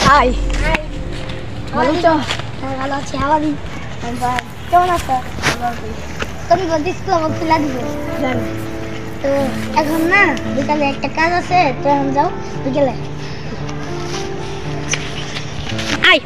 High high ভালো আছো? হ্যাঁ ভালো আছি। হাওয়ারি কেমন আছো? তুমি বলতেছিল আমাকে খেলা দিবে জানি। তো এখন না বিকালে একটা কাজ আছে, তো এখন যাও বিকেলে। আই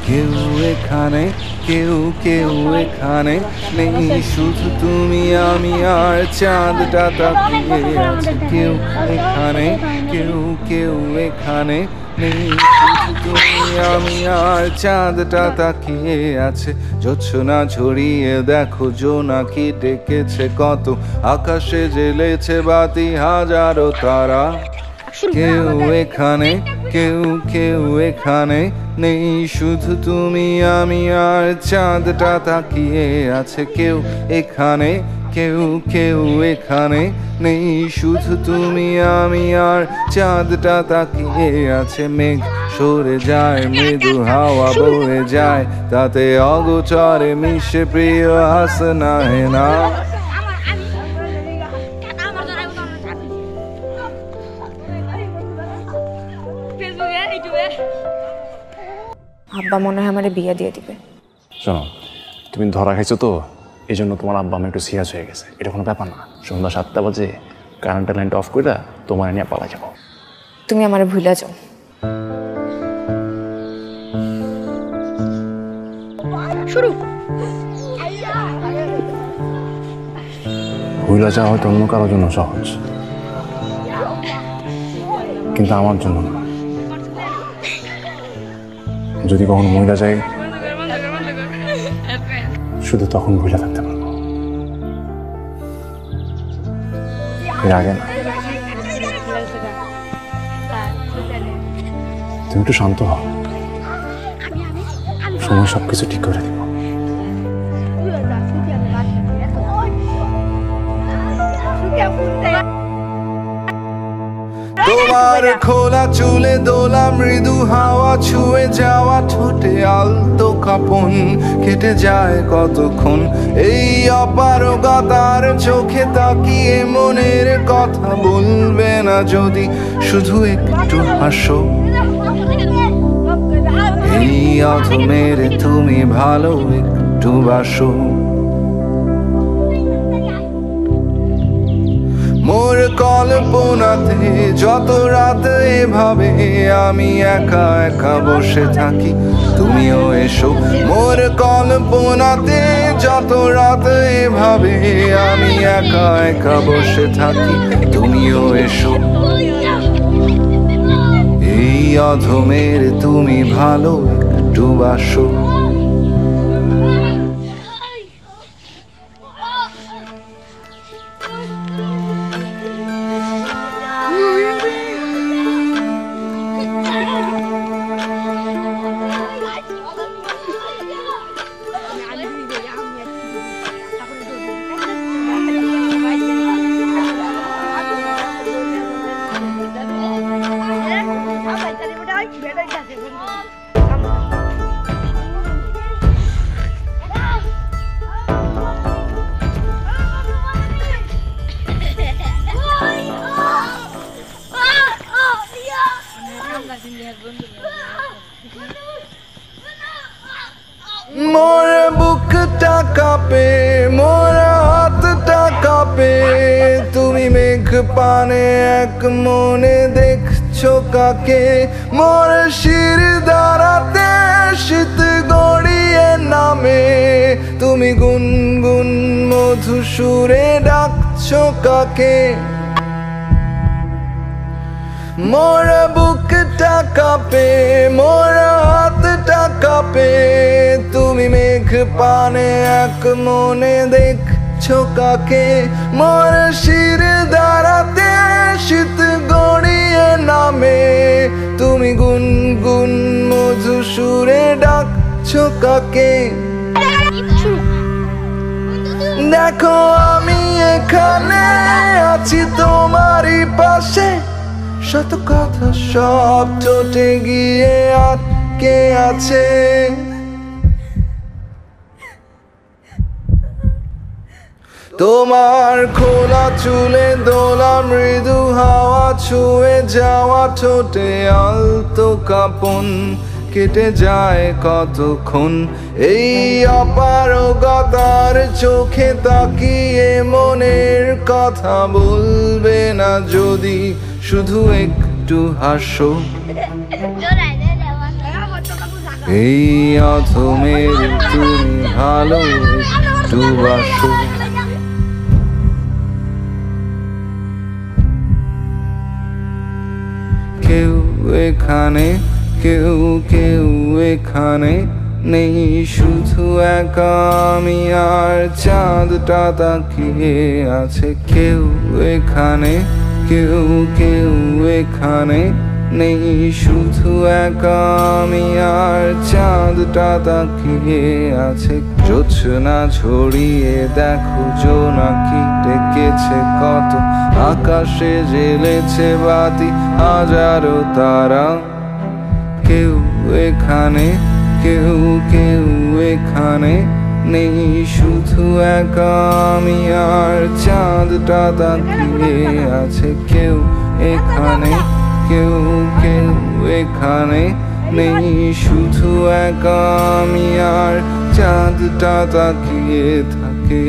কেউ এখানে কেউ কেউ এখানে নেই, শুধু তুমি আমি আর চাঁদটা তাকিয়ে আছে। কেউ এখানে কেউ কেউ এখানে নেই, শুধু তুমি আমি আর চাঁদটা তাকিয়ে আছে। জোছনা ছড়িয়ে দেখো জোনাকি ডেকেছে কত, আকাশে জ্বেলেছে বাতি হাজারো তারা। কেউ এখানে কেউ কেউ এখানে নেই, শুধু তুমি আমি আর চাঁদটা তাকিয়ে আছে। কেউ এখানে কেউ কেউ এখানে নেই, শুধু তুমি আমি আর চাঁদটা তাকিয়ে আছে। মেঘ সরে যায়, মৃদু হাওয়া বয়ে যায়, তাতে অগোচরে মিশে প্রিয় হাসনা না। আব্বা মনে হয় আমার বিয়ে দিয়ে দিবে। শোনো, তুমি ধরা খাইছো তো, এই জন্য তোমার আব্বা আমার একটু সিরিয়াস হয়ে গেছে। এটা কোনো ব্যাপার না। সন্ধ্যা 7টা বাজে কারেন্টের লাইনটা অফ করে তোমার নিয়ে পালা যাবো। তুমি আমার ভুলে যাও। শুরু। ভুলে যাওয়া হয়তো অন্য কারোর জন্য সহজ, কিন্তু আমার জন্য না। যদি কখনো মহিলা যায়, শুধু তখন ভুলে থাকতে পারবো, এর আগে না। তুমি একটু শান্ত হও, সময় সবকিছু ঠিক করে দিব। তোমার খোলা চুলে দোলা মৃদু হাওয়া ছুঁয়ে যাওয়া ঠোঁটে আলতো কাঁপন, কেটে যায় কতক্ষণ এই অপারগতার চোখে তাকিয়ে। মনের কথা বলবে না যদি শুধু একটু হাসো। এই অধমের তুমি ভালো একটু বাসো। মোর কল্পনাতে যত রাত এভাবে আমি একা একা বসে থাকি, তুমিও এসো। মোর কল্পনাতে যত রাত এভাবে আমি একা একা বসে থাকি, তুমিও এসো। এই অধমের তুমি ভালো একটু বাসো। মোর বুকটা কাঁপে, মোর হাতটা কাঁপে, তুমি মেঘ পানে এক মনে দেখছো কাকে। মোর শির দাঁড়াতে শীত গড়িয়ে নামে, তুমি গুনগুন মধুসুরে ডাকছো কাকে। মোর বুকটা কাঁপে, মোর হাতটা কাঁপে, তুমি মেঘ পানে এক মনে দেখছো কাকে। মোর শির দাঁড়াতে শীত গড়িয়ে নামে, তুমি গুনগুন মধুসুরে ডাকছো কাকে। দেখো আমি এখানে আছি তোমারই পাশে, শত কথা সব ঠোঁটে গিয়ে আটকে আছে। তোমার খোলা চুলে দোলা মৃদু হাওয়া ছুঁয়ে যাওয়া ঠোঁটে আলতো কাঁপন কেটে যায় কতক্ষণ এই অপারগতার চোখে তাকিয়ে মনের কথা বলবে না যদি শুধু একটু হাসো এই অথমের তুমি ভালো একটু বাসো কেউ এখানে কেউ কেউ এখানে নেই শুধু একা আমি আর চাঁদটা তাকিয়ে আছে কেউ এখানে কেউ কেউ এখানে নেই শুধু একা আমি আর চাঁদটা তাকিয়ে আছে জোছনা ছড়িয়ে দেখো জোনাকি ডেকেছে কত আকাশে জ্বেলেছে বাতি হাজারো তারা কেউ এখানে কেউ কেউ এখানে নেই শুধু একা আমি আর চাঁদটা তাকিয়ে আছে কেউ এখানে কেউ কেউ এখানে নেই শুধু একা আমি আর চাঁদটা তাকিয়ে থাকে